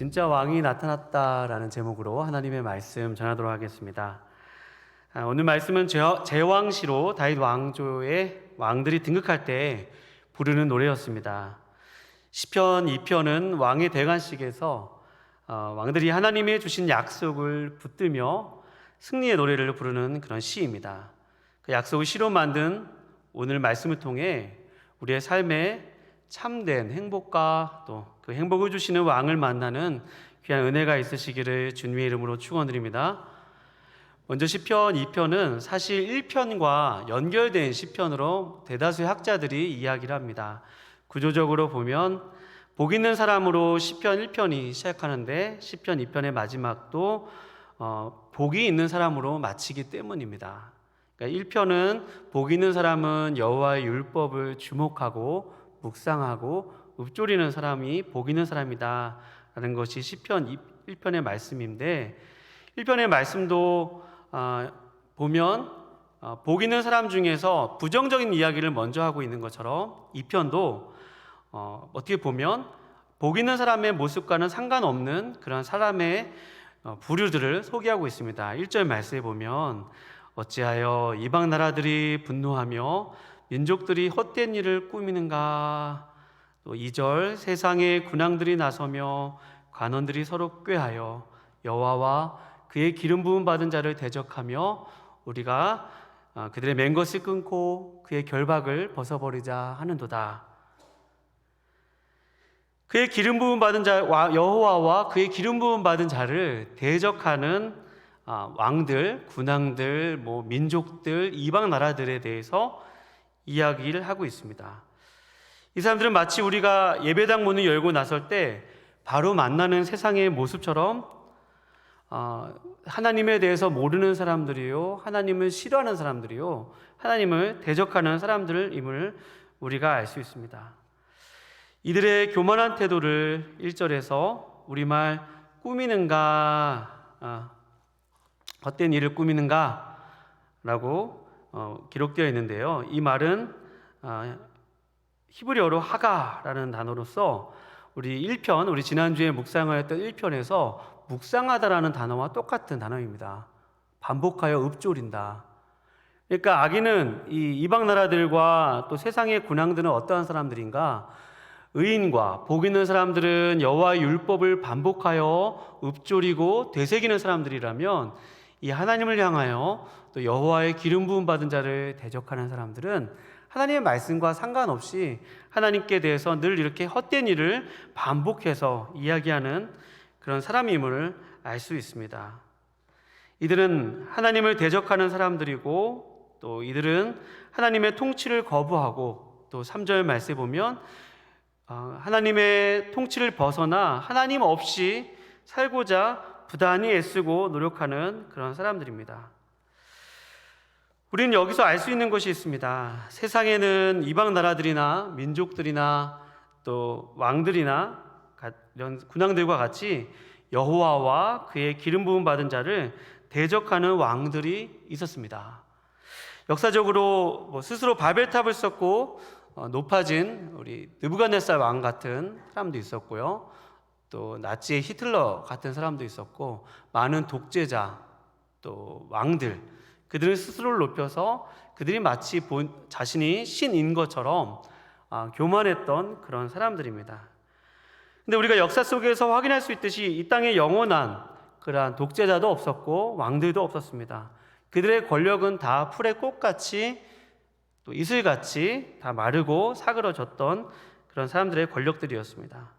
진짜 왕이 나타났다라는 제목으로 하나님의 말씀 전하도록 하겠습니다. 오늘 말씀은 제왕시로 다윗 왕조의 왕들이 등극할 때 부르는 노래였습니다. 시편 2편은 왕의 대관식에서 왕들이 하나님이 주신 약속을 붙들며 승리의 노래를 부르는 그런 시입니다. 그 약속을 시로 만든 오늘 말씀을 통해 우리의 삶에 참된 행복과 또 그 행복을 주시는 왕을 만나는 귀한 은혜가 있으시기를 주님의 이름으로 축원드립니다. 먼저 시편 2편은 사실 1편과 연결된 시편으로 대다수의 학자들이 이야기를 합니다. 구조적으로 보면 복 있는 사람으로 시편 1편이 시작하는데 시편 2편의 마지막도 복이 있는 사람으로 마치기 때문입니다. 그러니까 1편은 복 있는 사람은 여호와의 율법을 주목하고 묵상하고 읊조리는 사람이 복 있는 사람이다 라는 것이 시편 1편의 말씀인데 1편의 말씀도 보면 복 있는 사람 중에서 부정적인 이야기를 먼저 하고 있는 것처럼 2편도 어떻게 보면 복 있는 사람의 모습과는 상관없는 그런 사람의 부류들을 소개하고 있습니다. 1절 말씀에 보면 어찌하여 이방 나라들이 분노하며 민족들이 헛된 일을 꾸미는가. 또 2절 세상의 군왕들이 나서며 관원들이 서로 꾀하여 여호와와 그의 기름 부음 받은 자를 대적하며 우리가 그들의 맨 것을 끊고 그의 결박을 벗어버리자 하는도다. 그의 기름 부음 받은 자 여호와와 그의 기름 부음 받은 자를 대적하는 왕들, 군왕들, 민족들, 이방 나라들에 대해서 이야기를 하고 있습니다. 이 사람들은 마치 우리가 예배당 문을 열고 나설 때 바로 만나는 세상의 모습처럼 하나님에 대해서 모르는 사람들이요, 하나님을 싫어하는 사람들이요, 하나님을 대적하는 사람들임을 우리가 알 수 있습니다. 이들의 교만한 태도를 1절에서 우리말 꾸미는가, 헛된 일을 꾸미는가 라고 기록되어 있는데요. 이 말은 히브리어로 하가라는 단어로서 우리 1편, 우리 지난주에 묵상을 했던 1편에서 묵상하다라는 단어와 똑같은 단어입니다. 반복하여 읊조린다. 그러니까 악인은 이 이방 나라들과 또 세상의 군왕들은 어떠한 사람들인가? 의인과 복 있는 사람들은 여호와의 율법을 반복하여 읊조리고 되새기는 사람들이라면 이 하나님을 향하여 또 여호와의 기름 부음 받은 자를 대적하는 사람들은 하나님의 말씀과 상관없이 하나님께 대해서 늘 이렇게 헛된 일을 반복해서 이야기하는 그런 사람임을 알 수 있습니다. 이들은 하나님을 대적하는 사람들이고 또 이들은 하나님의 통치를 거부하고 또 3절 말씀에 보면 하나님의 통치를 벗어나 하나님 없이 살고자 부단히 애쓰고 노력하는 그런 사람들입니다. 우리는 여기서 알 수 있는 것이 있습니다. 세상에는 이방 나라들이나 민족들이나 또 왕들이나 이런 군왕들과 같이 여호와와 그의 기름 부음 받은 자를 대적하는 왕들이 있었습니다. 역사적으로 스스로 바벨탑을 쌓고 높아진 우리 느부갓네살 왕 같은 사람도 있었고요. 또 나치의 히틀러 같은 사람도 있었고 많은 독재자 또 왕들 그들은 스스로를 높여서 그들이 마치 자신이 신인 것처럼 교만했던 그런 사람들입니다. 근데 우리가 역사 속에서 확인할 수 있듯이 이 땅에 영원한 그러한 독재자도 없었고 왕들도 없었습니다. 그들의 권력은 다 풀의 꽃같이 또 이슬같이 다 마르고 사그러졌던 그런 사람들의 권력들이었습니다.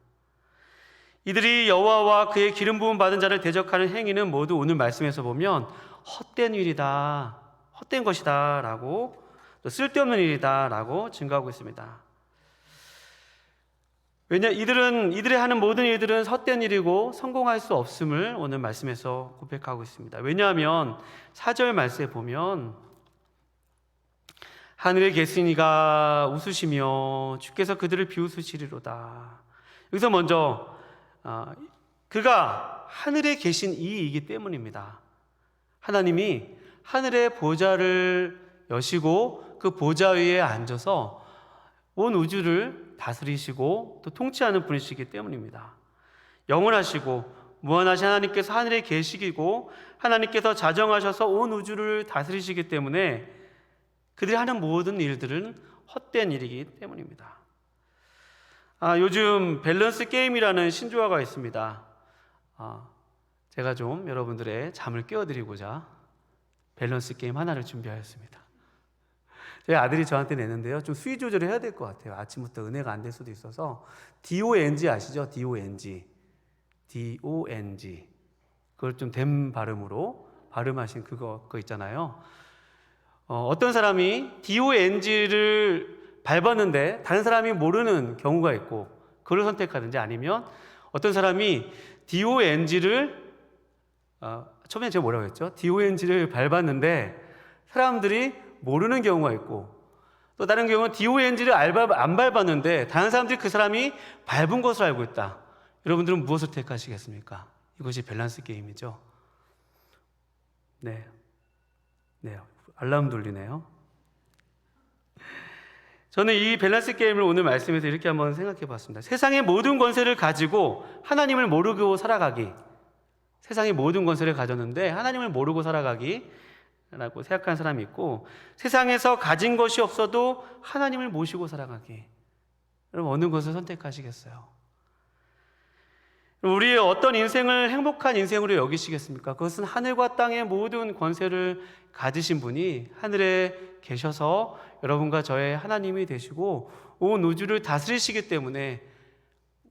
이들이 여호와와 그의 기름 부음 받은 자를 대적하는 행위는 모두 오늘 말씀에서 보면 헛된 일이다, 헛된 것이다 라고 또 쓸데없는 일이다 라고 증거하고 있습니다. 왜냐 이들의 하는 모든 일들은 헛된 일이고 성공할 수 없음을 오늘 말씀에서 고백하고 있습니다. 왜냐하면 4절 말씀에 보면 하늘에 계신 이가 웃으시며 주께서 그들을 비웃으시리로다. 여기서 먼저 그가 하늘에 계신 이이기 때문입니다. 하나님이 하늘의 보좌를 여시고 그 보좌 위에 앉아서 온 우주를 다스리시고 또 통치하는 분이시기 때문입니다. 영원하시고 무한하신 하나님께서 하늘에 계시고 하나님께서 자정하셔서 온 우주를 다스리시기 때문에 그들이 하는 모든 일들은 헛된 일이기 때문입니다. 요즘 밸런스 게임이라는 신조어가 있습니다. 제가 좀 여러분들의 잠을 깨워드리고자 밸런스 게임 하나를 준비하였습니다. 제 아들이 저한테 내는데요, 좀 수위 조절을 해야 될 것 같아요. 아침부터 은혜가 안 될 수도 있어서. DONG 아시죠? DONG. 그걸 좀 된 발음으로 발음하신 그거 있잖아요. 어떤 사람이 DONG를 밟았는데 다른 사람이 모르는 경우가 있고 그걸 선택하든지, 아니면 어떤 사람이 DONG를 처음에 제가 뭐라고 했죠? DONG를 밟았는데 사람들이 모르는 경우가 있고, 또 다른 경우는 DONG를 안 밟았는데 다른 사람들이 그 사람이 밟은 것으로 알고 있다. 여러분들은 무엇을 택하시겠습니까? 이것이 밸런스 게임이죠. 네, 알람 돌리네요. 저는 이 밸런스 게임을 오늘 말씀에서 이렇게 한번 생각해 봤습니다. 세상의 모든 권세를 가지고 하나님을 모르고 살아가기. 세상의 모든 권세를 가졌는데 하나님을 모르고 살아가기 라고 생각하는 사람이 있고, 세상에서 가진 것이 없어도 하나님을 모시고 살아가기. 여러분, 어느 것을 선택하시겠어요? 우리의 어떤 인생을 행복한 인생으로 여기시겠습니까? 그것은 하늘과 땅의 모든 권세를 가지신 분이 하늘에 계셔서 여러분과 저의 하나님이 되시고 온 우주를 다스리시기 때문에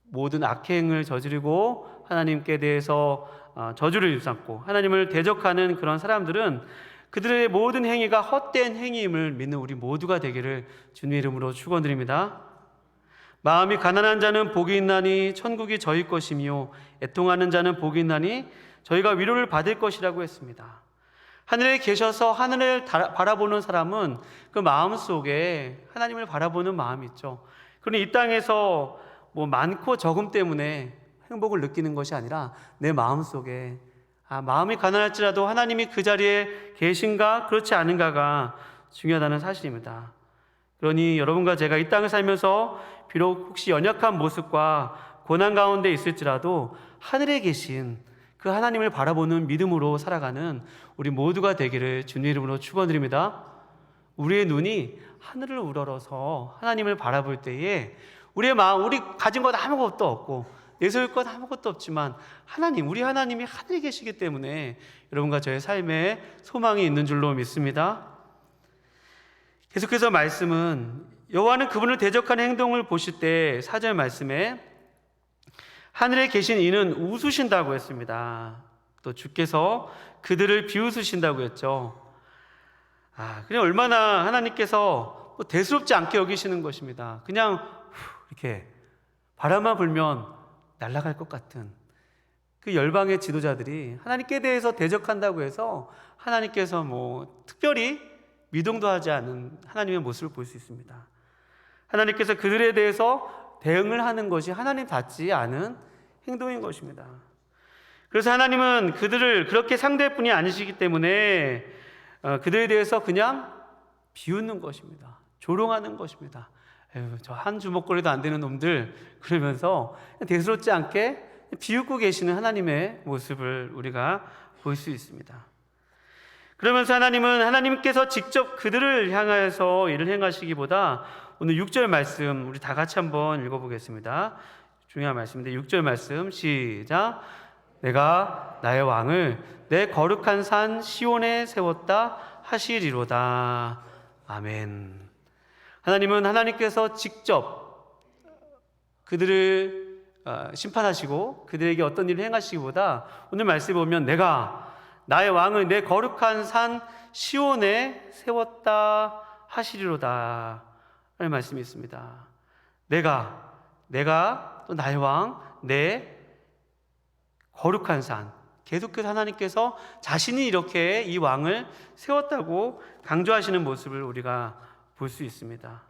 모든 악행을 저지르고 하나님께 대해서 저주를 일삼고 하나님을 대적하는 그런 사람들은 그들의 모든 행위가 헛된 행위임을 믿는 우리 모두가 되기를 주님의 이름으로 축원드립니다. 마음이 가난한 자는 복이 있나니 천국이 저희 것이며 애통하는 자는 복이 있나니 저희가 위로를 받을 것이라고 했습니다. 하늘에 계셔서 하늘을 바라보는 사람은 그 마음속에 하나님을 바라보는 마음이 있죠. 그러니 이 땅에서 뭐 많고 적음 때문에 행복을 느끼는 것이 아니라 내 마음속에 마음이 가난할지라도 하나님이 그 자리에 계신가 그렇지 않은가가 중요하다는 사실입니다. 그러니 여러분과 제가 이 땅을 살면서 비록 혹시 연약한 모습과 고난 가운데 있을지라도 하늘에 계신 그 하나님을 바라보는 믿음으로 살아가는 우리 모두가 되기를 주님 이름으로 축원드립니다. 우리의 눈이 하늘을 우러러서 하나님을 바라볼 때에 우리의 마음, 우리 가진 것 아무것도 없고 내세울 것 아무것도 없지만 하나님, 우리 하나님이 하늘에 계시기 때문에 여러분과 저의 삶에 소망이 있는 줄로 믿습니다. 계속해서 말씀은 여호와는 그분을 대적하는 행동을 보실 때 4절 말씀에 하늘에 계신 이는 웃으신다고 했습니다. 또 주께서 그들을 비웃으신다고 했죠. 그냥 얼마나 하나님께서 대수롭지 않게 여기시는 것입니다. 그냥 이렇게 바람만 불면 날아갈 것 같은 그 열방의 지도자들이 하나님께 대해서 대적한다고 해서 하나님께서 뭐 특별히 미동도 하지 않은 하나님의 모습을 볼 수 있습니다. 하나님께서 그들에 대해서 대응을 하는 것이 하나님답지 않은 행동인 것입니다. 그래서 하나님은 그들을 그렇게 상대할 뿐이 아니시기 때문에 그들에 대해서 그냥 비웃는 것입니다. 조롱하는 것입니다. 저 한 주먹거리도 안 되는 놈들, 그러면서 대수롭지 않게 비웃고 계시는 하나님의 모습을 우리가 볼 수 있습니다. 그러면서 하나님은 하나님께서 직접 그들을 향하여서 일을 행하시기보다 오늘 6절 말씀 우리 다 같이 한번 읽어보겠습니다. 중요한 말씀인데 6절 말씀 시작. 내가 나의 왕을 내 거룩한 산 시온에 세웠다 하시리로다. 아멘. 하나님은 하나님께서 직접 그들을 심판하시고 그들에게 어떤 일을 행하시기보다 오늘 말씀에 보면 내가 나의 왕을 내 거룩한 산 시온에 세웠다 하시리로다 라는 말씀이 있습니다. 내가 또 나의 왕, 내 거룩한 산, 계속해서 하나님께서 자신이 이렇게 이 왕을 세웠다고 강조하시는 모습을 우리가 볼 수 있습니다.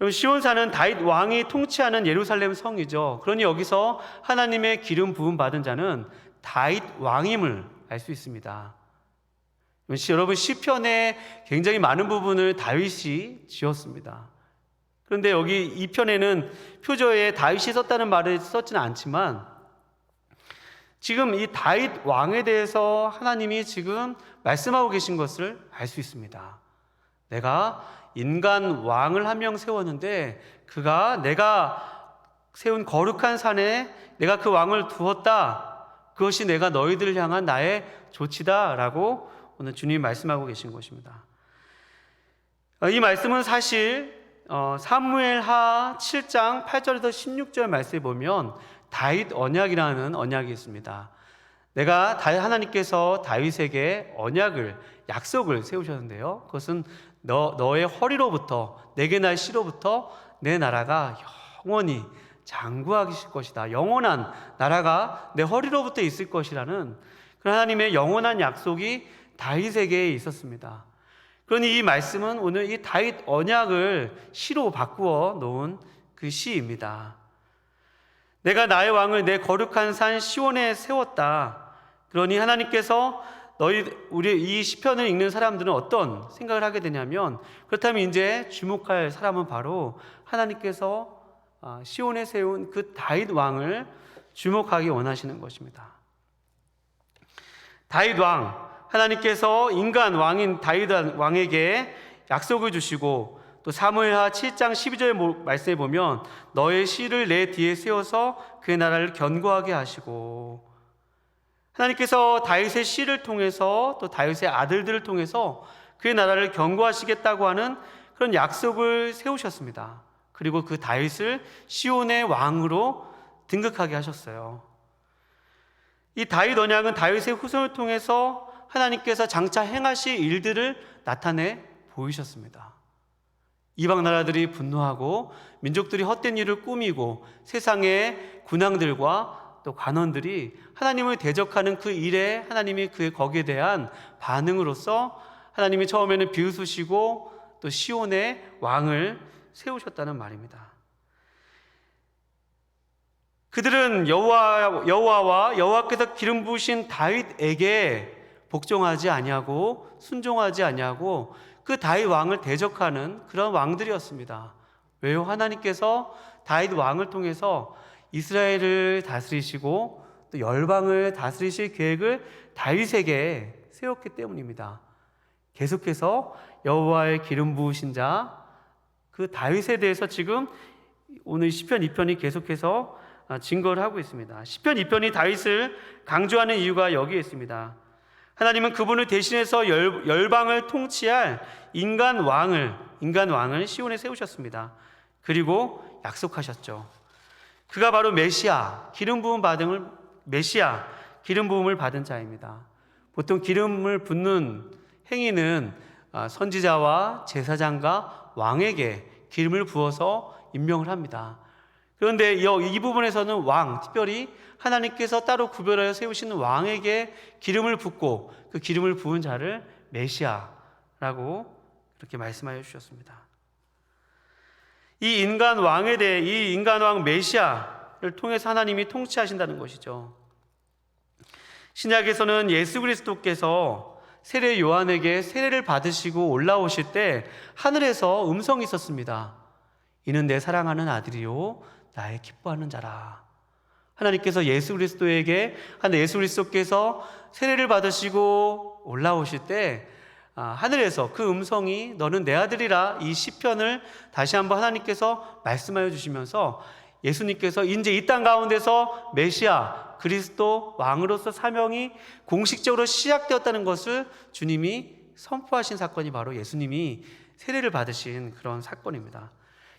시온산은 다윗 왕이 통치하는 예루살렘 성이죠. 그러니 여기서 하나님의 기름 부음 받은 자는 다윗 왕임을 알 수 있습니다. 여러분, 시편의 굉장히 많은 부분을 다윗이 지었습니다. 그런데 여기 이 편에는 표저에 다윗이 썼다는 말을 썼지는 않지만 지금 이 다윗 왕에 대해서 하나님이 지금 말씀하고 계신 것을 알 수 있습니다. 내가 인간 왕을 한 명 세웠는데 그가 내가 세운 거룩한 산에 내가 그 왕을 두었다. 그것이 내가 너희들을 향한 나의 조치다 라고 오늘 주님이 말씀하고 계신 것입니다. 이 말씀은 사실 사무엘하 7장 8절에서 16절 말씀에 보면 다윗 언약이라는 언약이 있습니다. 내가 하나님께서 다윗에게 언약을, 약속을 세우셨는데요, 그것은 너의 허리로부터, 내게 날 씨로부터 내 나라가 영원히 장구하실 것이다. 영원한 나라가 내 허리로부터 있을 것이라는 그런 하나님의 영원한 약속이 다윗에게 있었습니다. 그러니 이 말씀은 오늘 이 다윗 언약을 시로 바꾸어 놓은 그 시입니다. 내가 나의 왕을 내 거룩한 산 시온에 세웠다. 그러니 하나님께서 우리 이 시편을 읽는 사람들은 어떤 생각을 하게 되냐면, 그렇다면 이제 주목할 사람은 바로 하나님께서 시온에 세운 그 다윗 왕을 주목하기 원하시는 것입니다. 다윗 왕, 하나님께서 인간 왕인 다윗 왕에게 약속을 주시고, 또 사무엘하 7장 12절 말씀에 보면 너의 씨를 내 뒤에 세워서 그의 나라를 견고하게 하시고, 하나님께서 다윗의 씨를 통해서 또 다윗의 아들들을 통해서 그의 나라를 견고하시겠다고 하는 그런 약속을 세우셨습니다. 그리고 그 다윗을 시온의 왕으로 등극하게 하셨어요. 이 다윗 언약은 다윗의 후손을 통해서 하나님께서 장차 행하실 일들을 나타내 보이셨습니다. 이방 나라들이 분노하고 민족들이 헛된 일을 꾸미고 세상의 군왕들과 또 관원들이 하나님을 대적하는 그 일에 하나님이 거기에 대한 반응으로서 하나님이 처음에는 비웃으시고 또 시온의 왕을 세우셨다는 말입니다. 그들은 여호와와 여호와께서 기름 부으신 다윗에게 복종하지 아니하고 순종하지 아니하고 그 다윗 왕을 대적하는 그런 왕들이었습니다. 왜요? 하나님께서 다윗 왕을 통해서 이스라엘을 다스리시고 또 열방을 다스리실 계획을 다윗에게 세웠기 때문입니다. 계속해서 여호와의 기름 부으신 자, 그 다윗에 대해서 지금 오늘 시편 2편이 계속해서 증거를 하고 있습니다. 시편 2편이 다윗을 강조하는 이유가 여기에 있습니다. 하나님은 그분을 대신해서 열방을 통치할 인간 왕을 시온에 세우셨습니다. 그리고 약속하셨죠. 그가 바로 메시아, 기름 부음을 받은 자입니다. 보통 기름을 붓는 행위는 선지자와 제사장과 왕에게 기름을 부어서 임명을 합니다. 그런데 이 부분에서는 특별히 하나님께서 따로 구별하여 세우시는 왕에게 기름을 붓고 그 기름을 부은 자를 메시아라고 그렇게 말씀하여 주셨습니다. 이 인간 왕 메시아를 통해서 하나님이 통치하신다는 것이죠. 신약에서는 예수 그리스도께서 세례 요한에게 세례를 받으시고 올라오실 때 하늘에서 음성이 있었습니다. 이는 내 사랑하는 아들이요 나의 기뻐하는 자라. 하나님께서 예수 그리스도께서 세례를 받으시고 올라오실 때 하늘에서 그 음성이 너는 내 아들이라, 이 시편을 다시 한번 하나님께서 말씀하여 주시면서 예수님께서 이제 이 땅 가운데서 메시아 그리스도 왕으로서 사명이 공식적으로 시작되었다는 것을 주님이 선포하신 사건이 바로 예수님이 세례를 받으신 그런 사건입니다.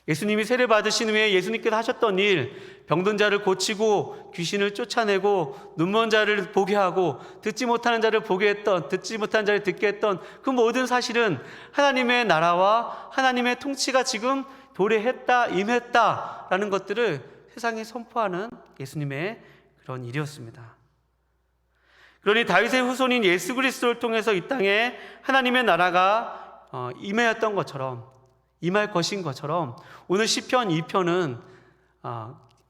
예수님이 세례 받으신 후에 예수님께서 하셨던 일, 병든 자를 고치고 귀신을 쫓아내고 눈먼 자를 보게 하고 듣지 못하는 자를 보게 했던, 듣지 못하는 자를 듣게 했던 그 모든 사실은 하나님의 나라와 하나님의 통치가 지금 도래했다, 임했다라는 것들을 세상에 선포하는 예수님의 그런 일이었습니다. 그러니 다윗의 후손인 예수 그리스도를 통해서 이 땅에 하나님의 나라가 임했던 것처럼, 임할 것인 것처럼 오늘 시편 2편은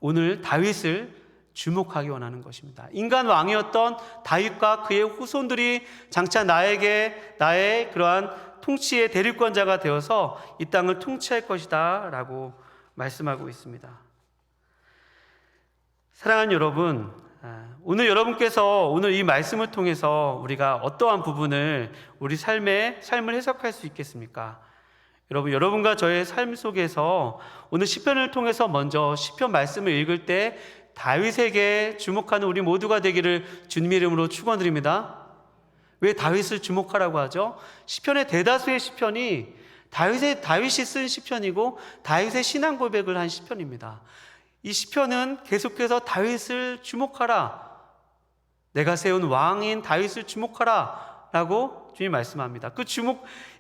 오늘 다윗을 주목하기 원하는 것입니다. 인간 왕이었던 다윗과 그의 후손들이 장차 나의 그러한 통치의 대리권자가 되어서 이 땅을 통치할 것이다 라고 말씀하고 있습니다. 사랑하는 여러분, 오늘 여러분께서 오늘 이 말씀을 통해서 우리가 어떠한 부분을 우리 삶을 해석할 수 있겠습니까? 여러분과 저의 삶 속에서 오늘 시편을 통해서 먼저 시편 말씀을 읽을 때 다윗에게 주목하는 우리 모두가 되기를 주님 이름으로 축원드립니다. 왜 다윗을 주목하라고 하죠? 시편의 대다수의 시편이 다윗이 쓴 시편이고 다윗의 신앙 고백을 한 시편입니다. 이 시편은 계속해서 다윗을 주목하라, 내가 세운 왕인 다윗을 주목하라 라고 주님 말씀합니다.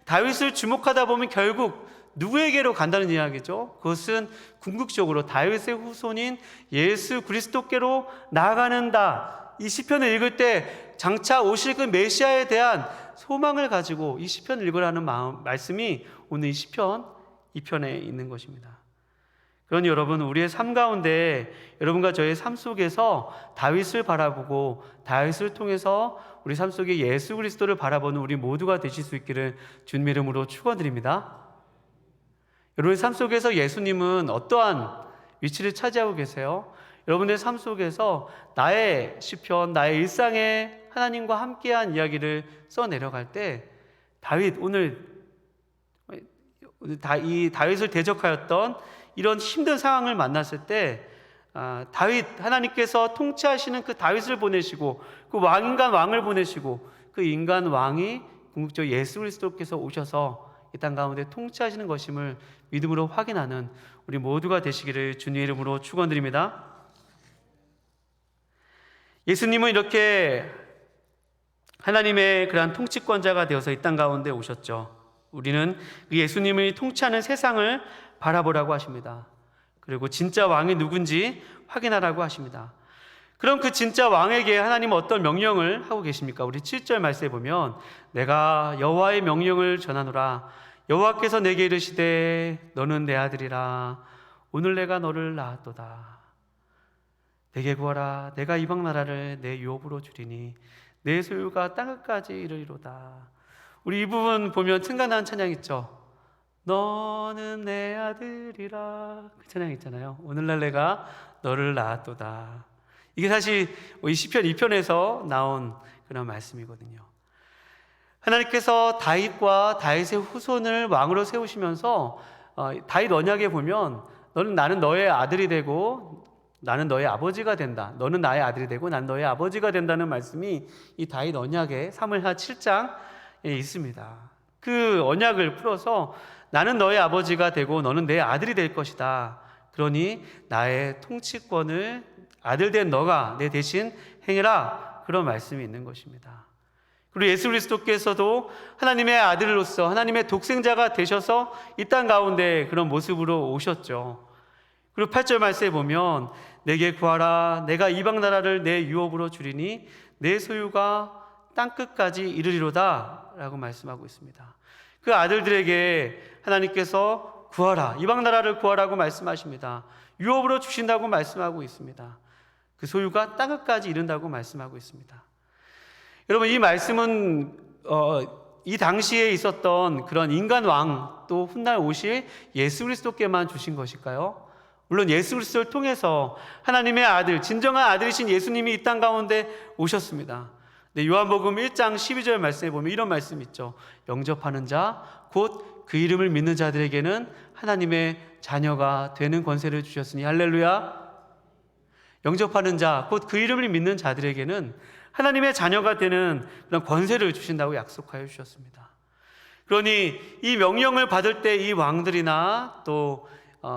다윗을 주목하다 보면 결국 누구에게로 간다는 이야기죠? 그것은 궁극적으로 다윗의 후손인 예수 그리스도께로 나아가는다. 이 시편을 읽을 때 장차 오실 그 메시아에 대한 소망을 가지고 이 시편을 읽으라는 말씀이 오늘 이 시편 2편에 있는 것입니다. 그러니 여러분, 우리의 삶 가운데 여러분과 저의 삶 속에서 다윗을 바라보고 다윗을 통해서 우리 삶 속에 예수 그리스도를 바라보는 우리 모두가 되실 수 있기를 주님 이름으로 축원드립니다. 여러분의 삶 속에서 예수님은 어떠한 위치를 차지하고 계세요? 여러분의 삶 속에서 나의 시편, 나의 일상에 하나님과 함께한 이야기를 써내려갈 때 이 다윗을 대적하였던 이런 힘든 상황을 만났을 때 하나님께서 통치하시는 그 다윗을 보내시고 그 왕인간 왕을 보내시고 그 인간 왕이 궁극적으로 예수 그리스도께서 오셔서 이 땅 가운데 통치하시는 것임을 믿음으로 확인하는 우리 모두가 되시기를 주님의 이름으로 축원드립니다. 예수님은 이렇게 하나님의 그러한 통치권자가 되어서 이 땅 가운데 오셨죠. 우리는 그 예수님이 통치하는 세상을 바라보라고 하십니다. 그리고 진짜 왕이 누군지 확인하라고 하십니다. 그럼 그 진짜 왕에게 하나님은 어떤 명령을 하고 계십니까? 우리 7절 말씀에 보면 내가 여호와의 명령을 전하노라. 여호와께서 내게 이르시되 너는 내 아들이라. 오늘 내가 너를 낳았도다. 내게 구하라. 내가 이방 나라를 내 유업으로 주리니 내 소유가 땅끝까지 이르리로다. 우리 이 부분 보면 생각나는 찬양 있죠? 너는 내 아들이라. 그 찬양 있잖아요. 오늘날 내가 너를 낳았도다. 이게 사실 이 시편 2편에서 나온 그런 말씀이거든요. 하나님께서 다윗과 다윗의 후손을 왕으로 세우시면서 다윗 언약에 보면 나는 너의 아들이 되고 나는 너의 아버지가 된다. 너는 나의 아들이 되고 난 너의 아버지가 된다는 말씀이 이 다윗 언약의 사무엘하 7장에 있습니다. 그 언약을 풀어서 나는 너의 아버지가 되고 너는 내 아들이 될 것이다. 그러니 나의 통치권을 아들 된 너가 내 대신 행해라. 그런 말씀이 있는 것입니다. 그리고 예수 그리스도께서도 하나님의 아들로서 하나님의 독생자가 되셔서 이 땅 가운데 그런 모습으로 오셨죠. 그리고 8절 말씀에 보면 내게 구하라. 내가 이방 나라를 내 유업으로 주리니 내 소유가 땅끝까지 이르리로다 라고 말씀하고 있습니다. 그 아들들에게 하나님께서 구하라, 이방 나라를 구하라고 말씀하십니다. 유업으로 주신다고 말씀하고 있습니다. 그 소유가 땅끝까지 이른다고 말씀하고 있습니다. 여러분, 이 말씀은 이 당시에 있었던 그런 인간 왕, 또 훗날 오실 예수 그리스도께만 주신 것일까요? 물론 예수 그리스도를 통해서 하나님의 아들, 진정한 아들이신 예수님이 이 땅 가운데 오셨습니다. 네, 요한복음 1장 12절 말씀에 보면 이런 말씀 있죠. 영접하는 자, 곧 그 이름을 믿는 자들에게는 하나님의 자녀가 되는 권세를 주셨으니 할렐루야. 영접하는 자, 곧 그 이름을 믿는 자들에게는 하나님의 자녀가 되는 그런 권세를 주신다고 약속하여 주셨습니다. 그러니 이 명령을 받을 때 이 왕들이나 또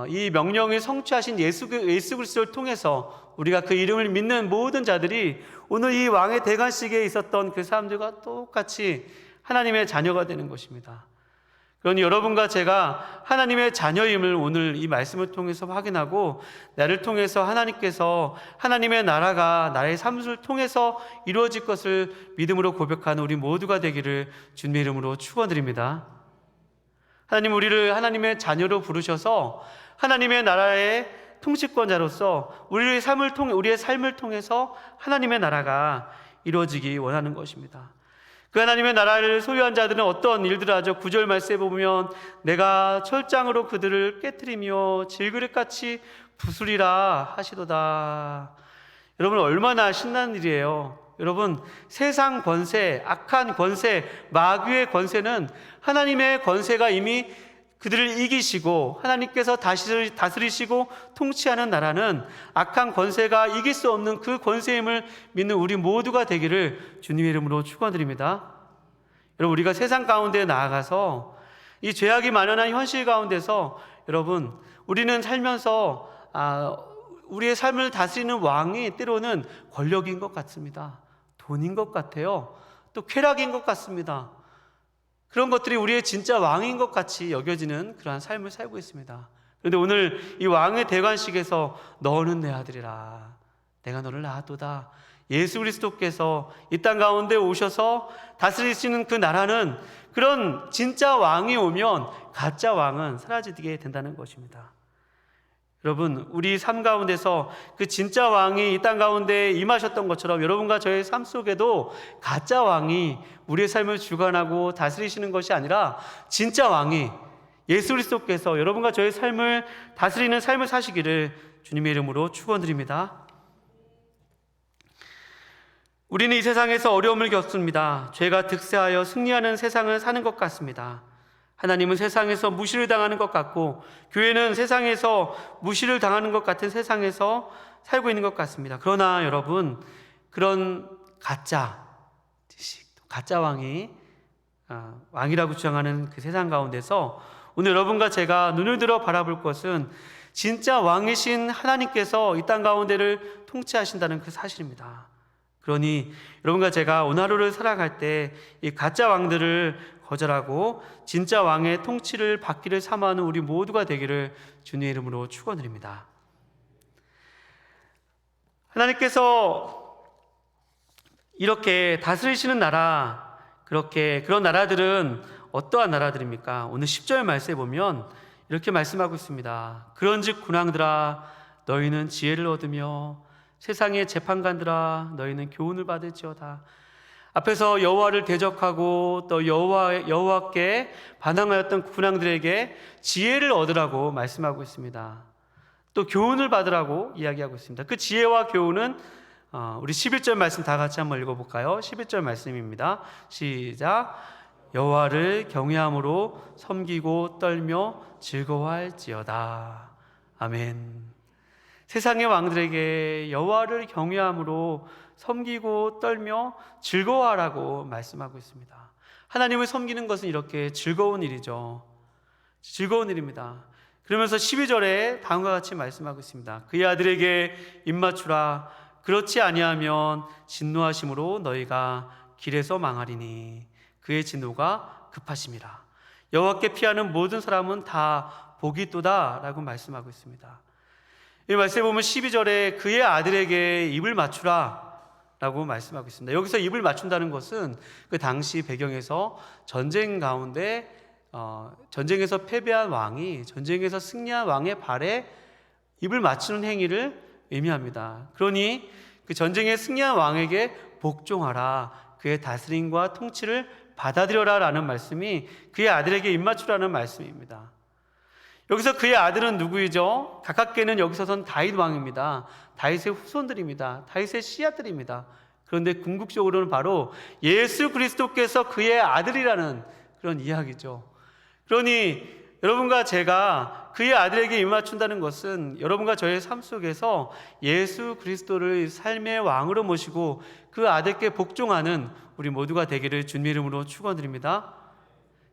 이 명령을 성취하신 예수 그리스도를 통해서 우리가 그 이름을 믿는 모든 자들이 오늘 이 왕의 대관식에 있었던 그 사람들과 똑같이 하나님의 자녀가 되는 것입니다. 그러니 여러분과 제가 하나님의 자녀임을 오늘 이 말씀을 통해서 확인하고 나를 통해서 하나님께서 하나님의 나라가 나의 삶을 통해서 이루어질 것을 믿음으로 고백하는 우리 모두가 되기를 주님의 이름으로 축원드립니다. 하나님, 우리를 하나님의 자녀로 부르셔서 하나님의 나라의 통치권자로서 우리의 삶을 통해서 하나님의 나라가 이루어지기 원하는 것입니다. 그 하나님의 나라를 소유한 자들은 어떤 일들을 하죠? 9절 말씀에 보면 내가 철장으로 그들을 깨트리며 질그릇같이 부수리라 하시도다. 여러분, 얼마나 신나는 일이에요. 여러분, 세상 권세, 악한 권세, 마귀의 권세는 하나님의 권세가 이미 그들을 이기시고 하나님께서 다스리시고 통치하는 나라는 악한 권세가 이길 수 없는 그 권세임을 믿는 우리 모두가 되기를 주님의 이름으로 축원드립니다. 여러분, 우리가 세상 가운데 나아가서 이 죄악이 만연한 현실 가운데서 여러분, 우리는 살면서 우리의 삶을 다스리는 왕이 때로는 권력인 것 같습니다. 돈인 것 같아요. 또 쾌락인 것 같습니다. 그런 것들이 우리의 진짜 왕인 것 같이 여겨지는 그러한 삶을 살고 있습니다. 그런데 오늘 이 왕의 대관식에서 너는 내 아들이라, 내가 너를 낳았도다, 예수 그리스도께서 이 땅 가운데 오셔서 다스리시는 그 나라는, 그런 진짜 왕이 오면 가짜 왕은 사라지게 된다는 것입니다. 여러분, 우리 삶 가운데서 그 진짜 왕이 이 땅 가운데 임하셨던 것처럼 여러분과 저의 삶 속에도 가짜 왕이 우리의 삶을 주관하고 다스리시는 것이 아니라 진짜 왕이 예수 그리스도께서 여러분과 저의 삶을 다스리는 삶을 사시기를 주님의 이름으로 축원드립니다. 우리는 이 세상에서 어려움을 겪습니다. 죄가 득세하여 승리하는 세상을 사는 것 같습니다. 하나님은 세상에서 무시를 당하는 것 같고, 교회는 세상에서 무시를 당하는 것 같은 세상에서 살고 있는 것 같습니다. 그러나 여러분, 그런 가짜 왕이 왕이라고 주장하는 그 세상 가운데서 오늘 여러분과 제가 눈을 들어 바라볼 것은 진짜 왕이신 하나님께서 이 땅 가운데를 통치하신다는 그 사실입니다. 그러니 여러분과 제가 오늘 하루를 살아갈 때 이 가짜 왕들을 거절하고 진짜 왕의 통치를 받기를 사모하는 우리 모두가 되기를 주님의 이름으로 축원드립니다. 하나님께서 이렇게 다스리시는 나라, 그런 나라들은 어떠한 나라들입니까? 오늘 10절 말씀에 보면 이렇게 말씀하고 있습니다. 그런즉 군왕들아, 너희는 지혜를 얻으며 세상의 재판관들아, 너희는 교훈을 받을지어다. 앞에서 여호와를 대적하고 또 여호와께 반항하였던 군왕들에게 지혜를 얻으라고 말씀하고 있습니다. 또 교훈을 받으라고 이야기하고 있습니다. 그 지혜와 교훈은 우리 11절 말씀 다 같이 한번 읽어볼까요? 11절 말씀입니다. 시작. 여호와를 경외함으로 섬기고 떨며 즐거워할지어다. 아멘. 세상의 왕들에게 여호와를 경외함으로 섬기고 떨며 즐거워하라고 말씀하고 있습니다. 하나님을 섬기는 것은 이렇게 즐거운 일이죠. 즐거운 일입니다. 그러면서 12절에 다음과 같이 말씀하고 있습니다. 그의 아들에게 입맞추라. 그렇지 아니하면 진노하심으로 너희가 길에서 망하리니 그의 진노가 급하심이라. 여호와께 피하는 모든 사람은 다 복이 있도다 라고 말씀하고 있습니다. 이 말씀에 보면 12절에 그의 아들에게 입을 맞추라 라고 말씀하고 있습니다. 여기서 입을 맞춘다는 것은 그 당시 배경에서 전쟁 가운데 전쟁에서 패배한 왕이 전쟁에서 승리한 왕의 발에 입을 맞추는 행위를 의미합니다. 그러니 그 전쟁에 승리한 왕에게 복종하라, 그의 다스림과 통치를 받아들여라 라는 말씀이 그의 아들에게 입 맞추라는 말씀입니다. 여기서 그의 아들은 누구이죠? 가깝게는 여기서선 다윗 왕입니다. 다윗의 후손들입니다. 다윗의 씨앗들입니다. 그런데 궁극적으로는 바로 예수 그리스도께서 그의 아들이라는 그런 이야기죠. 그러니 여러분과 제가 그의 아들에게 입맞춘다는 것은 여러분과 저의 삶 속에서 예수 그리스도를 삶의 왕으로 모시고 그 아들께 복종하는 우리 모두가 되기를 주님의 이름으로 축원드립니다.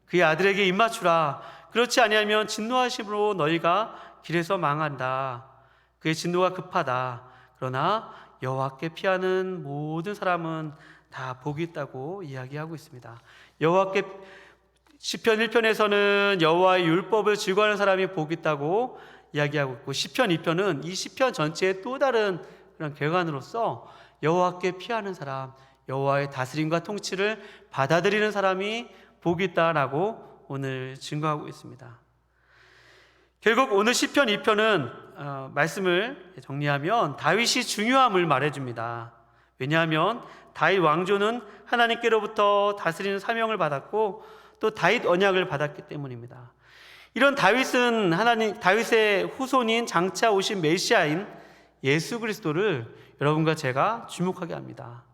그의 아들에게 입맞추라. 그렇지 아니하면 진노하심으로 너희가 길에서 망한다. 그의 진노가 급하다. 그러나 여호와께 피하는 모든 사람은 다 복이 있다고 이야기하고 있습니다. 여호와께 시편 1편에서는 여호와의 율법을 즐거워하는 사람이 복이 있다고 이야기하고 있고, 시편 2편은 이 시편 전체의 또 다른 그런 결과로서 여호와께 피하는 사람, 여호와의 다스림과 통치를 받아들이는 사람이 복이 있다라고 오늘 증거하고 있습니다. 결국 오늘 시편 2편은 말씀을 정리하면 다윗이 중요함을 말해줍니다. 왜냐하면 다윗 왕조는 하나님께로부터 다스리는 사명을 받았고 또 다윗 언약을 받았기 때문입니다. 이런 다윗은 다윗의 후손인 장차 오신 메시아인 예수 그리스도를 여러분과 제가 주목하게 합니다.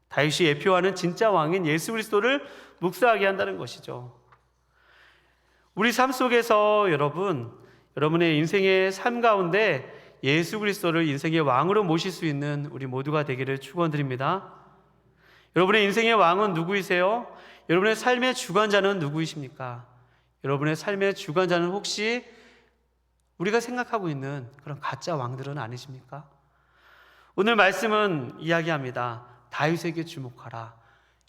다윗이 예표하는 진짜 왕인 예수 그리스도를 묵상하게 한다는 것이죠. 우리 삶 속에서 여러분의 인생의 삶 가운데 예수 그리스도를 인생의 왕으로 모실 수 있는 우리 모두가 되기를 축원드립니다. 여러분의 인생의 왕은 누구이세요? 여러분의 삶의 주관자는 누구이십니까? 여러분의 삶의 주관자는 혹시 우리가 생각하고 있는 그런 가짜 왕들은 아니십니까? 오늘 말씀은 이야기합니다. 다윗에게 주목하라.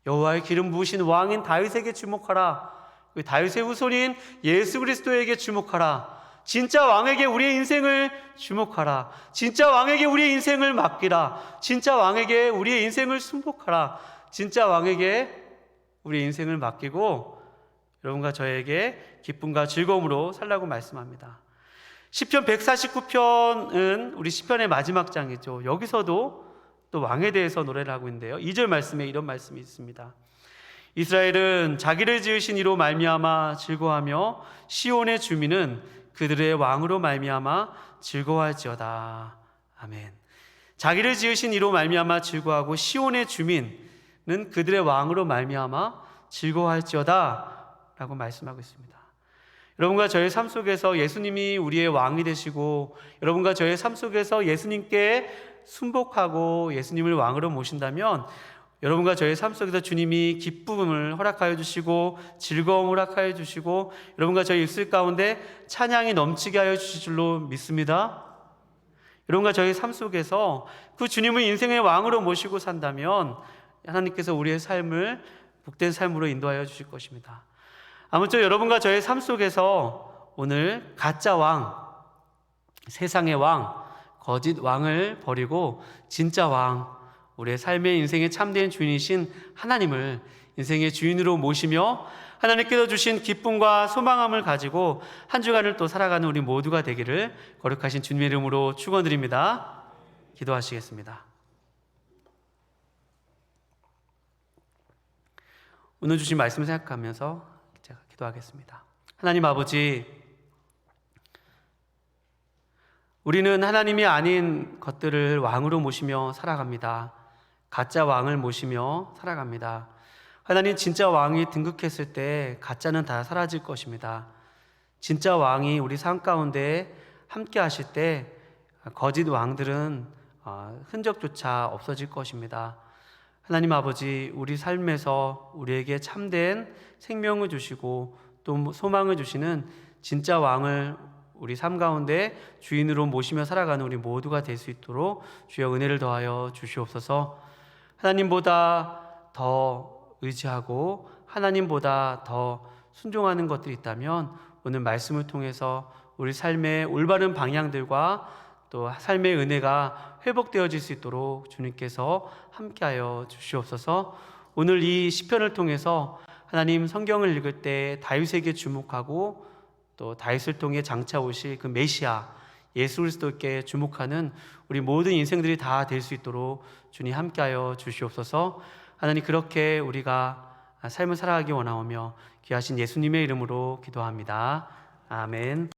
여호와의 기름 부으신 왕인 다윗에게 주목하라. 다윗의 후손인 예수 그리스도에게 주목하라. 진짜 왕에게 우리의 인생을 주목하라. 진짜 왕에게 우리의 인생을 맡기라. 진짜 왕에게 우리의 인생을 순복하라. 진짜 왕에게 우리의 인생을 맡기고 여러분과 저에게 기쁨과 즐거움으로 살라고 말씀합니다. 시편 149편은 우리 시편의 마지막 장이죠. 여기서도 또 왕에 대해서 노래를 하고 있는데요. 2절 말씀에 이런 말씀이 있습니다. 이스라엘은 자기를 지으신 이로 말미암아 즐거워하며 시온의 주민은 그들의 왕으로 말미암아 즐거워할지어다. 아멘. 자기를 지으신 이로 말미암아 즐거워하고 시온의 주민은 그들의 왕으로 말미암아 즐거워할지어다 라고 말씀하고 있습니다. 여러분과 저의 삶 속에서 예수님이 우리의 왕이 되시고 여러분과 저의 삶 속에서 예수님께 순복하고 예수님을 왕으로 모신다면 여러분과 저의 삶 속에서 주님이 기쁨을 허락하여 주시고 즐거움을 허락하여 주시고 여러분과 저의 입술 가운데 찬양이 넘치게 하여 주실 줄로 믿습니다. 여러분과 저의 삶 속에서 그 주님을 인생의 왕으로 모시고 산다면 하나님께서 우리의 삶을 복된 삶으로 인도하여 주실 것입니다. 아무쪼록 여러분과 저의 삶 속에서 오늘 가짜 왕, 세상의 왕, 거짓 왕을 버리고 진짜 왕, 우리의 삶의 인생의 참된 주인이신 하나님을 인생의 주인으로 모시며 하나님께서 주신 기쁨과 소망함을 가지고 한 주간을 또 살아가는 우리 모두가 되기를 거룩하신 주님의 이름으로 축원드립니다. 기도하시겠습니다. 오늘 주신 말씀을 생각하면서 제가 기도하겠습니다. 하나님 아버지, 우리는 하나님이 아닌 것들을 왕으로 모시며 살아갑니다. 가짜 왕을 모시며 살아갑니다. 하나님, 진짜 왕이 등극했을 때 가짜는 다 사라질 것입니다. 진짜 왕이 우리 삶 가운데 함께 하실 때 거짓 왕들은 흔적조차 없어질 것입니다. 하나님 아버지, 우리 삶에서 우리에게 참된 생명을 주시고 또 소망을 주시는 진짜 왕을 우리 삶 가운데 주인으로 모시며 살아가는 우리 모두가 될 수 있도록 주여 은혜를 더하여 주시옵소서. 하나님보다 더 의지하고 하나님보다 더 순종하는 것들이 있다면 오늘 말씀을 통해서 우리 삶의 올바른 방향들과 또 삶의 은혜가 회복되어질 수 있도록 주님께서 함께하여 주시옵소서. 오늘 이 시편을 통해서 하나님, 성경을 읽을 때 다윗에게 주목하고 또 다윗을 통해 장차 오실 그 메시아 예수 그리스도께 주목하는 우리 모든 인생들이 다 될 수 있도록 주님 함께하여 주시옵소서. 하나님, 그렇게 우리가 삶을 살아가기 원하오며 귀하신 예수님의 이름으로 기도합니다. 아멘.